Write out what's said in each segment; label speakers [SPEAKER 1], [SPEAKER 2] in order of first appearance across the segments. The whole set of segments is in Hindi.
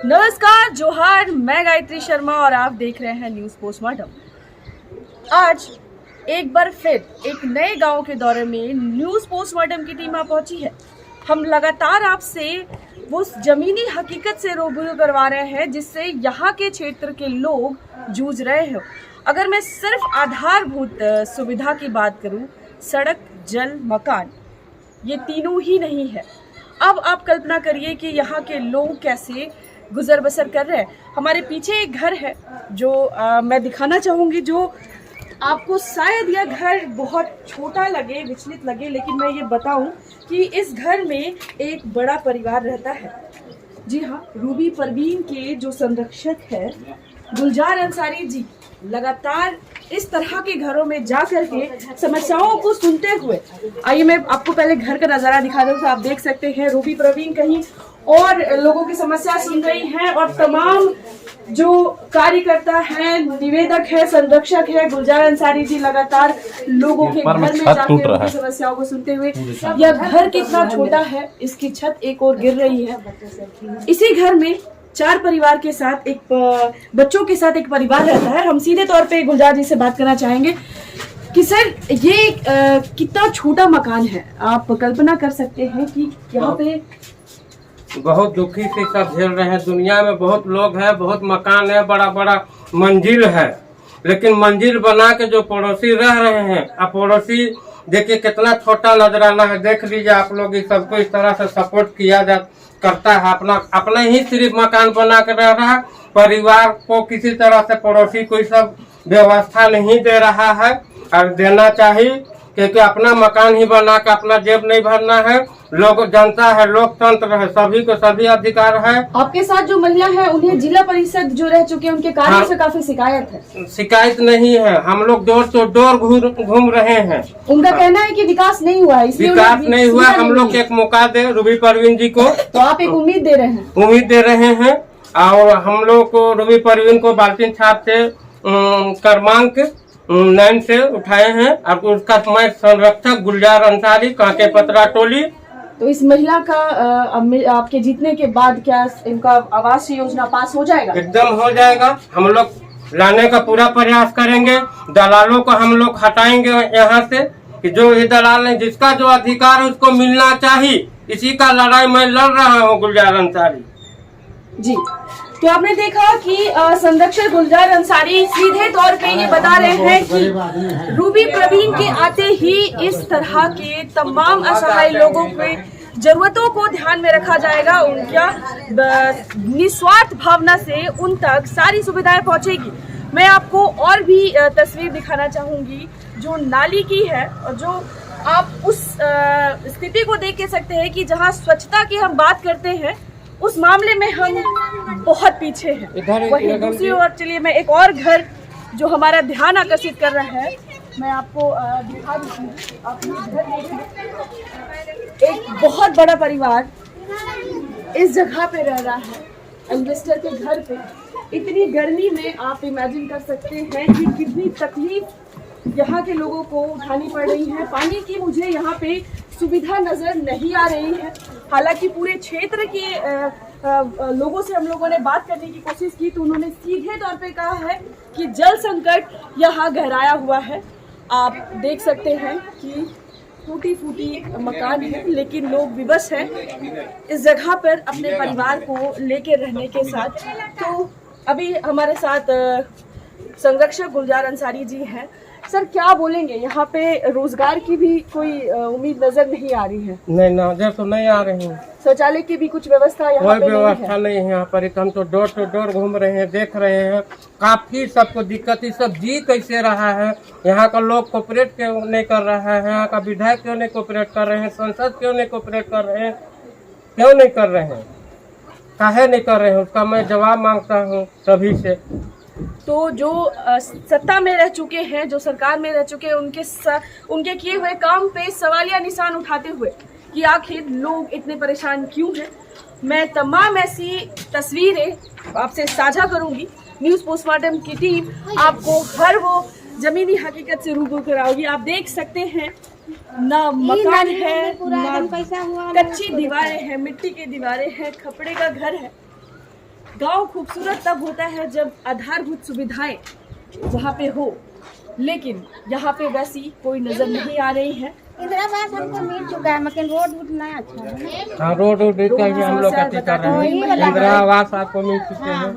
[SPEAKER 1] नमस्कार, जोहार। मैं गायत्री शर्मा और आप देख रहे हैं न्यूज़ पोस्टमार्टम। आज एक बार फिर एक नए गांव के दौरे में न्यूज़ पोस्टमार्टम की टीम आ पहुंची है। हम लगातार आपसे वो ज़मीनी हकीकत से रूबरू करवा रहे हैं जिससे यहाँ के क्षेत्र के लोग जूझ रहे हैं। अगर मैं सिर्फ आधारभूत सुविधा की बात करूँ, सड़क, जल, मकान, ये तीनों ही नहीं है। अब आप कल्पना करिए कि यहाँ के लोग कैसे गुजर बसर कर रहे हैं। हमारे पीछे एक घर है जो मैं दिखाना चाहूँगी, जो आपको शायद यह घर बहुत छोटा लगे, विचलित लगे, लेकिन मैं ये बताऊं कि इस घर में एक बड़ा परिवार रहता है। जी हाँ, रूबी परवीन के जो संरक्षक है गुलजार अंसारी जी लगातार इस तरह के घरों में जा करके समस्याओं को सुनते हुए, आइए मैं आपको पहले घर का नज़ारा दिखा दूं। तो आप देख सकते हैं रूबी परवीन कहीं और लोगों की समस्या सुन रही हैं और तमाम जो कार्यकर्ता है, निवेदक है, संरक्षक है, गुलजार अंसारी जी लगातार लोगों के घर में जाकर उनकी समस्याओं को सुनते हुए। यह घर कितना छोटा है, इसकी छत एक और गिर रही है। इसी घर में 4 परिवार के साथ बच्चों के साथ एक परिवार रहता है। हम सीधे तौर पे गुलजार जी से बात करना चाहेंगे कि सर ये कितना छोटा मकान है। आप कल्पना कर सकते हैं कि यहाँ पे
[SPEAKER 2] बहुत दुखी से सब झेल रहे हैं। दुनिया में बहुत लोग हैं, बहुत मकान है, बड़ा बड़ा मंजिल है, लेकिन मंजिल बना के जो पड़ोसी रह रहे हैं, अब पड़ोसी देखिए कितना छोटा नजराना है। देख लीजिए आप लोग, इस सबको इस तरह से सपोर्ट किया जा करता है। अपना ही सिर्फ मकान बना के रह रहा है, परिवार को किसी तरह से पड़ोसी कोई सब व्यवस्था नहीं दे रहा है और देना चाहिए, क्योंकि अपना मकान ही बना के अपना जेब नहीं भरना है। लोग जनता है, लोकतंत्र है, सभी को सभी अधिकार है।
[SPEAKER 1] आपके साथ जो महिला है उन्हें जिला परिषद जो रह चुके हैं, उनके कार्यों से काफी शिकायत है।
[SPEAKER 2] शिकायत नहीं है, हम लोग डोर टू डोर घूम रहे हैं।
[SPEAKER 1] उनका कहना है कि विकास नहीं हुआ है, इसलिए
[SPEAKER 2] विकास नहीं हुआ। हम लोग एक मौका दे रूबी परवीन जी को,
[SPEAKER 1] तो आप एक उम्मीद दे रहे हैं?
[SPEAKER 2] उम्मीद दे रहे हैं और हम लोग को रूबी परवीन को बाल्टीन छाप से क्रमांक 9 से उठाए हैं और उसका मैं संरक्षक गुलजार अंसारी, कांके पतरा टोली।
[SPEAKER 1] तो इस महिला का आपके जीतने के बाद क्या इनका आवास योजना पास हो जाएगा?
[SPEAKER 2] एकदम हो जाएगा। हम लोग लाने का पूरा प्रयास करेंगे। दलालों को हम लोग हटाएंगे यहाँ से, कि जो ये दलाल है, जिसका जो अधिकार है उसको मिलना चाहिए। इसी का लड़ाई मैं लड़ रहा हूँ गुलजार अंसारी
[SPEAKER 1] जी। तो आपने देखा कि संरक्षक गुलजार अंसारी सीधे तौर पे ये बता रहे हैं कि रूबी परवीन के आते ही इस तरह के तमाम असहाय लोगों के जरूरतों को ध्यान में रखा जाएगा। उनका निस्वार्थ भावना से उन तक सारी सुविधाएं पहुंचेगी। मैं आपको और भी तस्वीर दिखाना चाहूंगी जो नाली की है, और जो आप उस स्थिति को देख के सकते हैं कि जहां स्वच्छता की हम बात करते हैं उस मामले में हम बहुत पीछे हैं। वहीं दूसरी ओर चलिए मैं एक और घर जो हमारा ध्यान आकर्षित कर रहा है मैं आपको दिखा दूँ। आप ये घर देखिए, एक बहुत बड़ा परिवार इस जगह पे रह रहा है, इन्वेस्टर के घर पे। इतनी गर्मी में आप इमेजिन कर सकते हैं कि कितनी तकलीफ यहाँ के लोगों को उठानी पड़ रही है। पानी की मुझे यहाँ पे सुविधा नजर नहीं आ रही है। हालांकि पूरे क्षेत्र के लोगों से हम लोगों ने बात करने की कोशिश की तो उन्होंने सीधे तौर पे कहा है कि जल संकट यहाँ गहराया हुआ है। आप देख सकते हैं कि टूटी फूटी मकान है, लेकिन लोग विवश हैं इस जगह पर अपने परिवार को लेकर रहने के साथ। तो अभी हमारे साथ संरक्षक गुलजार अंसारी जी हैं। सर क्या बोलेंगे, यहाँ पे रोजगार की भी कोई उम्मीद नजर नहीं आ रही है?
[SPEAKER 2] नहीं, नजर तो नहीं आ रही है।
[SPEAKER 1] शौचालय की भी कुछ व्यवस्था यहाँ पे
[SPEAKER 2] व्यवस्था नहीं है यहाँ पर। हम तो डोर टू डोर घूम रहे हैं, देख रहे हैं, काफी सबको दिक्कत है। सब जी कैसे रहा है, यहाँ का लोग कोऑपरेट क्यों नहीं कर रहा है, यहाँ का विधायक क्यों नहीं कोऑपरेट कर रहे हैं, संसद क्यों नहीं कोऑपरेट कर रहे हैं, क्यों नहीं कर रहे हैं, काहे नहीं कर रहे हैं, उसका मैं जवाब मांगता हूँ सभी से।
[SPEAKER 1] तो जो सत्ता में रह चुके हैं, जो सरकार में रह चुके हैं, उनके किए हुए काम पे सवालिया निशान उठाते हुए कि आखिर लोग इतने परेशान क्यों हैं, मैं तमाम ऐसी तस्वीरें आपसे साझा करूंगी। न्यूज़ पोस्टमार्टम की टीम आपको हर वो ज़मीनी हकीकत से रूबरू कराओगी। आप देख सकते हैं ना मकान है, ना कच्ची दीवारें हैं, मिट्टी की दीवारें हैं, खपड़े का घर है। गांव खूबसूरत तब होता है जब आधारभूत सुविधाएं वहाँ पे हो, लेकिन यहाँ पे वैसी कोई नजर नहीं आ रही है।
[SPEAKER 3] इंदिरावास हमको मिल चुका है, लेकिन रोड वोड नहीं अच्छा है।
[SPEAKER 2] हाँ, रोड का भी हम लोग कहते कर रहे हैं। इंदिरा आवास आपको मिल चुके हैं।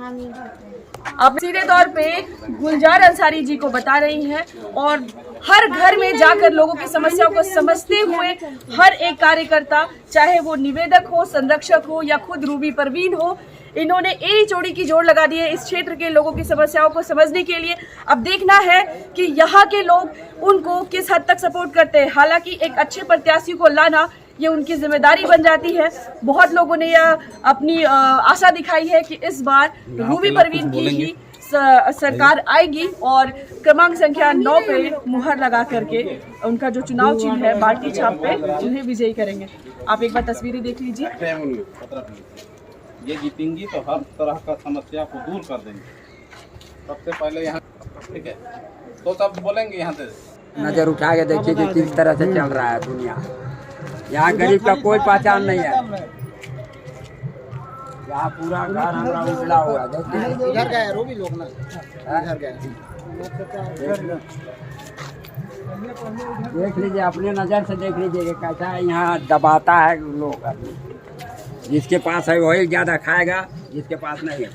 [SPEAKER 1] अब सीधे तौर पे गुलजार अंसारी जी को बता रही हैं और हर घर में जाकर लोगों की समस्याओं को समझते हुए हर एक कार्यकर्ता, चाहे वो निवेदक हो, संरक्षक हो या खुद रूबी परवीन हो, इन्होंने एड़ी चोड़ी की जोड़ लगा दी है इस क्षेत्र के लोगों की समस्याओं को समझने के लिए। अब देखना है कि यहाँ के लोग उनको किस हद तक सपोर्ट करते हैं। हालांकि एक अच्छे प्रत्याशी को लाना ये उनकी जिम्मेदारी बन जाती है। बहुत लोगों ने यह अपनी आशा दिखाई है कि इस बार रूबी परवीन की ही सरकार आएगी और क्रमांक संख्या 9 पे मुहर लगा करके उनका जो चुनाव चिन्ह है बाल्टी छाप पे उन्हें विजयी करेंगे। आप एक बार तस्वीरें देख लीजिए।
[SPEAKER 4] ये जीतेंगी तो हर तरह का समस्या को दूर कर देंगे। सबसे पहले यहाँ ठीक है तो सब बोलेंगे यहाँ से
[SPEAKER 5] नजर उठा के देखिए कि किस तरह से चल रहा है दुनिया। यहाँ गरीब का कोई पहचान नहीं है। यहाँ पूरा घर हमारा उजला हुआ है। देखिए
[SPEAKER 6] इधर गए रोबी लोग ना, इधर गए।
[SPEAKER 5] देख लीजिए, अपने नज़र से देख लीजिए कि कैसा यहाँ दबाता है लोग। जिसके पास है वही ज़्यादा खाएगा, जिसके पास नहीं है।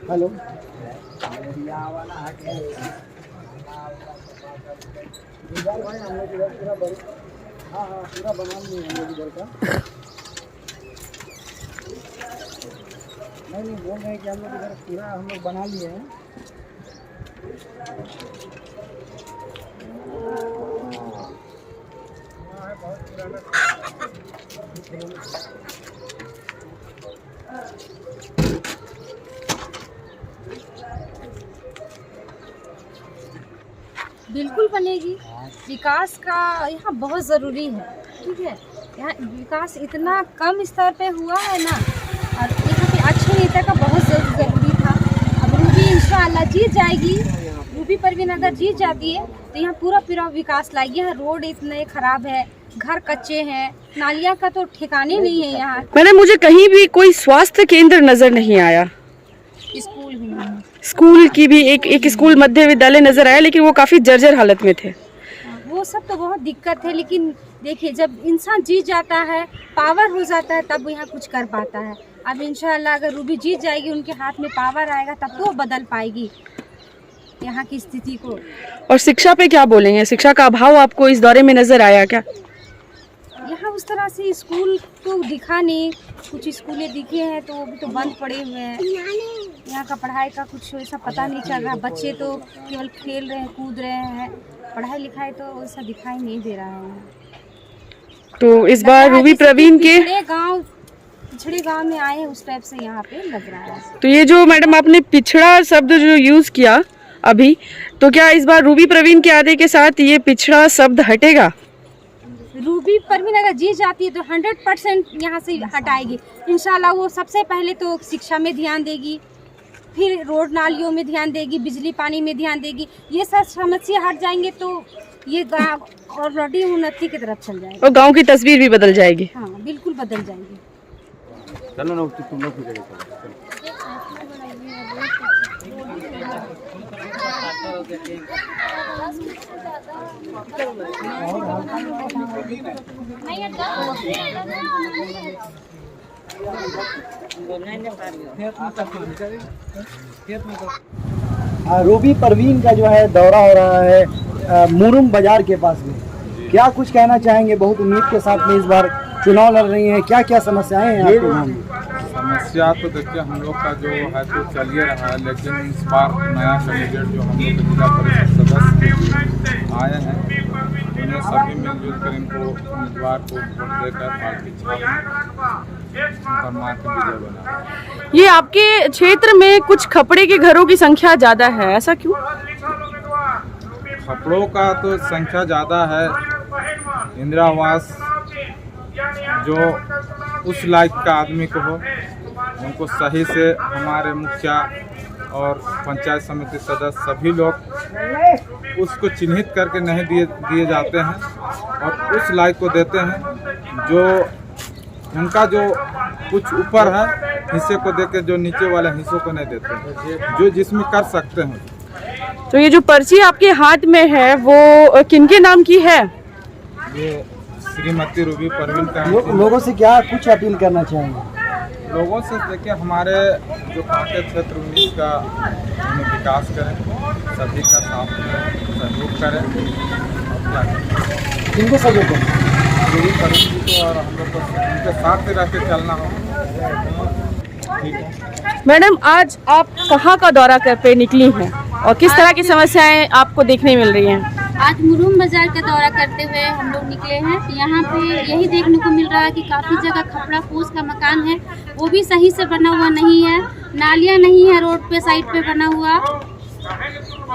[SPEAKER 6] हेलो हाँ पूरा बना लिए हम लोग इधर का। नहीं बोल रहे हैं कि हम लोग इधर पूरा हम लोग बना लिए हैं।
[SPEAKER 3] बिल्कुल बनेगी। विकास का यहाँ बहुत ज़रूरी है, ठीक है। यहाँ विकास इतना कम स्तर पे हुआ है ना, और यहाँ पे अच्छे नेता का बहुत ज़रूरी था। अब रूबी इंशाअल्लाह जीत जाएगी। रूबी परवीन अगर जीत जाती है तो यहाँ पूरा विकास लाएगी। यहाँ रोड इतने ख़राब है, घर कच्चे हैं, नालियाँ का तो ठिकाने नहीं है यहाँ।
[SPEAKER 1] मैंने मुझे कहीं भी कोई स्वास्थ्य केंद्र नजर नहीं आया।
[SPEAKER 3] स्कूल भी नहीं है।
[SPEAKER 1] स्कूल की भी एक स्कूल मध्य विद्यालय नजर आया, लेकिन वो काफी जर्जर हालत में थे।
[SPEAKER 3] वो सब तो बहुत दिक्कत है, लेकिन देखिए जब इंसान जीत जाता है, पावर हो जाता है, तब यहाँ कुछ कर पाता है। अब इंशाअल्लाह अगर रूबी जीत जाएगी, उनके हाथ में पावर आएगा, तब तो वो बदल पाएगी यहाँ की स्थिति को।
[SPEAKER 1] और शिक्षा पे क्या बोलेंगे? शिक्षा का अभाव आपको इस दौरे में नजर आया क्या?
[SPEAKER 3] यहाँ उस तरह से स्कूल तो दिखा नहीं। कुछ स्कूलें दिखे हैं तो वो भी तो बंद पड़े हुए हैं। यहाँ का पढ़ाई का कुछ ऐसा पता नहीं चल रहा। बच्चे तो केवल खेल रहे हैं, कूद रहे हैं, पढ़ाई लिखाई तो ऐसा दिखाई नहीं दे रहा है।
[SPEAKER 1] तो इस बार रूबी परवीन के
[SPEAKER 3] पिछड़े गांव में आए हैं, उस टाइप से यहाँ पे लग रहा है।
[SPEAKER 1] तो ये जो मैडम आपने पिछड़ा शब्द जो यूज किया अभी, तो क्या इस बार रूबी परवीन के आने के साथ ये पिछड़ा शब्द हटेगा?
[SPEAKER 3] रूबी परवीन अगर जीत जाती है तो 100% यहाँ से हटाएगी इंशाल्लाह। वो सबसे पहले तो शिक्षा में ध्यान देगी, फिर रोड नालियों में ध्यान देगी, बिजली पानी में ध्यान देगी। ये सब समस्या हट जाएंगे तो ये गाँव ऑलरेडी उन्नति की तरफ चल जाएगा
[SPEAKER 1] और गांव की तस्वीर भी बदल जाएगी।
[SPEAKER 3] हाँ बिल्कुल बदल जाएगी।
[SPEAKER 5] चलो ना, तुम लोग भी
[SPEAKER 6] रूबी परवीन का जो है दौरा हो रहा है मुरुम बाजार के पास में। क्या कुछ कहना चाहेंगे? बहुत उम्मीद के साथ में इस बार चुनाव लड़ रही हैं, क्या क्या समस्याएं हैं आपके गाँव में?
[SPEAKER 4] समस्या तो देखिए हम लोग का जो है तो चल ही रहा है, लेकिन इस बार नया कैंडिडेट जो हम लोग जिला परिषद सदस्य आए हैं, उन्हें सभी मिलजुल कर इनको उम्मीदवार को वोट देकर पार्टी छाप मार के विजय बना।
[SPEAKER 1] ये आपके क्षेत्र में कुछ खपड़े के घरों की संख्या ज्यादा है, ऐसा क्यों?
[SPEAKER 4] खपड़ों का तो संख्या ज़्यादा है। इंदिरा आवास जो उस लायक का आदमी को हो, उनको सही से हमारे मुखिया और पंचायत समिति सदस्य सभी लोग उसको चिन्हित करके नहीं दिए जाते हैं और उस लायक को देते हैं जो उनका जो कुछ ऊपर है हिस्से को देके जो नीचे वाले हिस्सों को नहीं देते हैं, जो जिसमें कर सकते हैं।
[SPEAKER 1] तो ये जो पर्ची आपके हाथ में है वो किनके नाम की है?
[SPEAKER 4] ये श्रीमती रूबी परवीन का
[SPEAKER 6] लोगों से क्या कुछ अपील करना चाहेंगे?
[SPEAKER 4] लोगों से देखिए हमारे जो कांटे क्षेत्र 19 का हमें विकास करें, सभी का साथ में सहयोग करें और क्या करें।
[SPEAKER 6] किनको सहयोग करें?
[SPEAKER 4] रूबी परवीन जी को और हम लोग को उनके साथ में रह के चलना हो। ठीक है
[SPEAKER 1] मैडम, आज आप कहाँ का दौरा कर पे निकली हैं और किस तरह की समस्याएं आपको देखने मिल रही हैं?
[SPEAKER 7] आज मुरुम बाजार का दौरा करते हुए हम लोग निकले हैं। यहाँ पे यही देखने को मिल रहा है कि काफ़ी जगह खपड़ा फूस का मकान है, वो भी सही से बना हुआ नहीं है, नालियाँ नहीं है रोड पे साइड पे बना हुआ,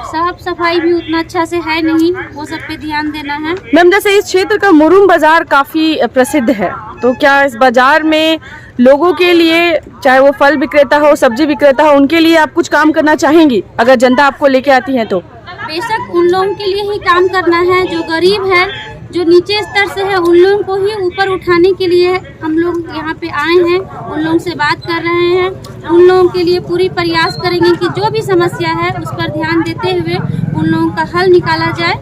[SPEAKER 7] साफ सफाई भी उतना अच्छा से है नहीं, वो सब पे ध्यान देना है।
[SPEAKER 1] मैम, जैसे इस क्षेत्र का मुरुम बाजार काफी प्रसिद्ध है, तो क्या इस बाजार में लोगों के लिए, चाहे वो फल विक्रेता हो, सब्जी विक्रेता हो, उनके लिए आप कुछ काम करना चाहेंगी अगर जनता आपको लेके आती है तो?
[SPEAKER 7] बेशक उन लोगों के लिए ही काम करना है, जो गरीब है, जो नीचे स्तर से है, उन लोगों को ही ऊपर उठाने के लिए हम लोग यहाँ पे आए हैं, उन लोगों से बात कर रहे हैं, उन लोगों के लिए पूरी प्रयास करेंगे कि जो भी समस्या है उस पर ध्यान देते हुए उन लोगों का हल निकाला जाए।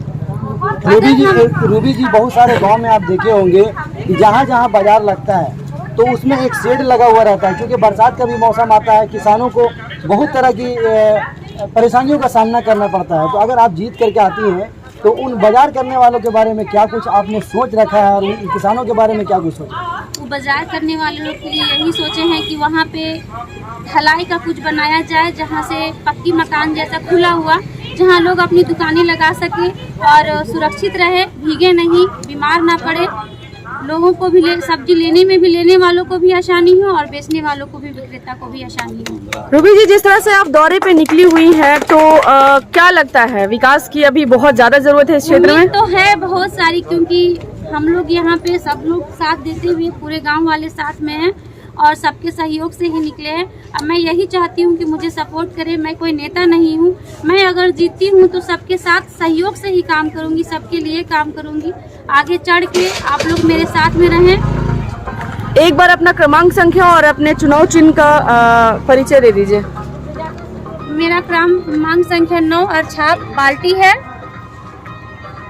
[SPEAKER 6] रूबी जी, बहुत सारे गांव में आप देखे होंगे कि जहाँ जहाँ बाजार लगता है तो उसमें एक शेड लगा हुआ रहता है, क्योंकि बरसात का भी मौसम आता है, किसानों को बहुत तरह की परेशानियों का सामना करना पड़ता है। तो अगर आप जीत करके आती हैं तो उन बाजार करने वालों के बारे में क्या कुछ आपने सोच रखा है और उन किसानों के बारे में क्या कुछ सोचा?
[SPEAKER 7] वो बाजार करने वाले लोग के लिए यही सोचे हैं कि वहाँ पे ढलाई का कुछ बनाया जाए, जहाँ से पक्की मकान जैसा खुला हुआ, जहाँ लोग अपनी दुकानें लगा सके और सुरक्षित रहे, भीगे नहीं, बीमार ना पड़े, लोगों को भी सब्जी लेने में भी, लेने वालों को भी आसानी हो और बेचने वालों को भी, विक्रेता को भी आसानी हो।
[SPEAKER 1] रूबी जी, जिस तरह से आप दौरे पे निकली हुई हैं, तो क्या लगता है विकास की अभी बहुत ज्यादा जरूरत है इस क्षेत्र में?
[SPEAKER 7] तो है बहुत सारी, क्योंकि हम लोग यहाँ पे सब लोग साथ देते हुए पूरे गांव वाले साथ में हैं और सबके सहयोग से ही निकले हैं। अब मैं यही चाहती हूँ कि मुझे सपोर्ट करें, मैं कोई नेता नहीं हूँ, मैं अगर जीतती हूँ तो सबके साथ सहयोग से ही काम करूँगी, सबके लिए काम करूँगी, आगे चढ़ के आप लोग मेरे साथ में रहें।
[SPEAKER 1] एक बार अपना क्रमांक, संख्या और अपने चुनाव चिन्ह का परिचय दे दीजिए।
[SPEAKER 7] मेरा क्रमांक संख्या 9 और छाप बाल्टी है,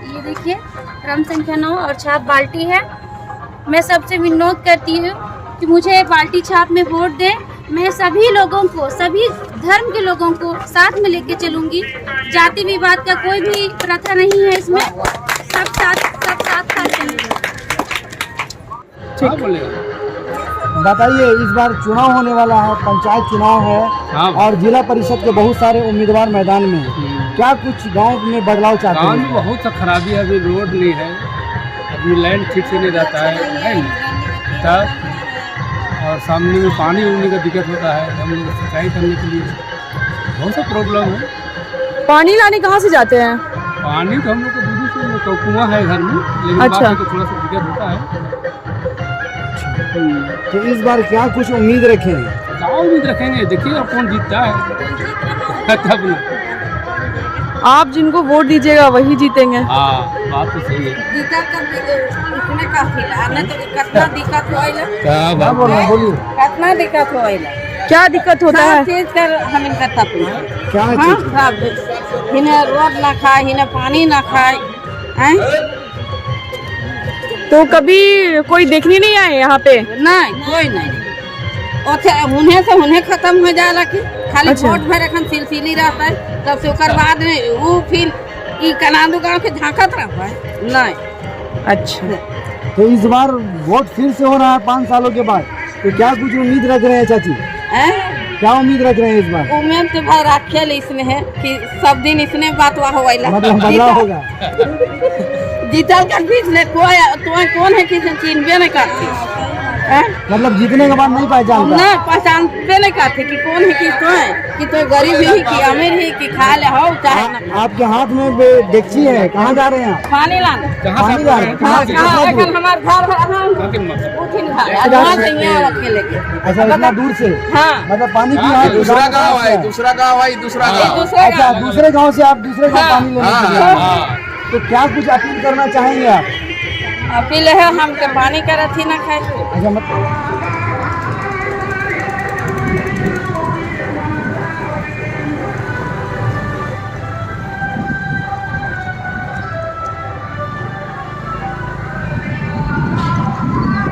[SPEAKER 7] ये देखिए क्रम संख्या 9 और छाप बाल्टी है। मैं सबसे विनोद करती हूँ कि मुझे बाल्टी छाप में वोट दें। मैं सभी लोगों को, सभी धर्म के लोगों को साथ में लेके चलूंगी, जाति विवाद का कोई भी प्रथा नहीं है इसमें, सब साथ चलेंगे।
[SPEAKER 6] बताइए, इस बार चुनाव होने वाला है, पंचायत चुनाव है और जिला परिषद के बहुत सारे उम्मीदवार मैदान में हैं। क्या कुछ गांव में बदलाव चाहते हैं?
[SPEAKER 8] गाँव में बहुत सा खराबी है, अभी रोड नहीं है, अभी लाइन ठीक से नहीं रहता है तब, और सामने में पानी उड़ने का दिक्कत होता है, हम लोग सिंचाई करने के लिए बहुत सा प्रॉब्लम है।
[SPEAKER 1] पानी लाने कहाँ से जाते हैं?
[SPEAKER 8] पानी तो हम लोग को दूर से तो कुआं है घर में, लेकिन
[SPEAKER 1] अच्छा,
[SPEAKER 8] बाद में तो थोड़ा सा दिक्कत होता है।
[SPEAKER 6] तो इस बार क्या कुछ उम्मीद रखें?
[SPEAKER 8] गाँव उम्मीद रखेंगे, देखिए अब कौन जीतता है तब ना।
[SPEAKER 1] आप जिनको वोट दीजिएगा वही जीतेंगे।
[SPEAKER 8] हाँ, बात तो सही है।
[SPEAKER 9] कितना दिक्कत होइला,
[SPEAKER 6] क्या बोल रहे हैं, बोलिए।
[SPEAKER 9] कितना दिक्कत होइला,
[SPEAKER 1] क्या दिक्कत होता है?
[SPEAKER 9] चीज कर हम इनका तकलीफ
[SPEAKER 6] क्या चीज?
[SPEAKER 9] हिने रोड ना खाए, हिने पानी ना खाए,
[SPEAKER 1] तो कभी कोई देखने नहीं आए यहाँ पे?
[SPEAKER 9] नहीं कोई नहीं, ओथे उन्हें से उन्हें खत्म हो जाला कि खाली
[SPEAKER 1] अच्छा।
[SPEAKER 9] वोट भर एखन सिलसिली रहता है, तब से ओकर बाद में वो फिर ई कनादू गाँव के झांकत रहता है नहीं।
[SPEAKER 1] अच्छा,
[SPEAKER 6] तो इस बार वोट फिर से हो रहा है 5 सालों के बाद, तो क्या कुछ उम्मीद रख रहे हैं चाची? क्या उम्मीद रख रहे हैं इस बार?
[SPEAKER 9] उम्मीद तो भाई रखे इसने है कि सब दिन इसने बात हुआ होइला,
[SPEAKER 6] मतलब बदलाव होगा।
[SPEAKER 9] जीतल का बीच ने कोई तो कौन है कि चिन्हबे नहीं करती,
[SPEAKER 6] मतलब जीतने के बाद नहीं पहचानता?
[SPEAKER 9] नहीं पहचानते नहीं करते कि कौन है कि तो गरीब ही कि अमीर ही कि खा ले हो चाहे ना।
[SPEAKER 6] आपके हाथ में डेगची है, कहाँ जा रहे हैं आप?
[SPEAKER 9] पानी लाने
[SPEAKER 6] पानी जा रहे हैं? कहाँ से? कितना दूर?
[SPEAKER 9] हमारे घर अकेले के।
[SPEAKER 6] अच्छा, इतना दूर से?
[SPEAKER 9] हाँ,
[SPEAKER 6] मतलब पानी की यहाँ
[SPEAKER 10] दूसरा गाँव है, दूसरा गाँव है, दूसरा गाँव।
[SPEAKER 6] अच्छा, दूसरे गांव से आप दूसरे गांव पानी लेने के लिए आए हैं। तो क्या कुछ अपील करना चाहेंगे आप?
[SPEAKER 9] पी ले है हम के पानी का रथी ना खाए।
[SPEAKER 6] अच्छा मतलब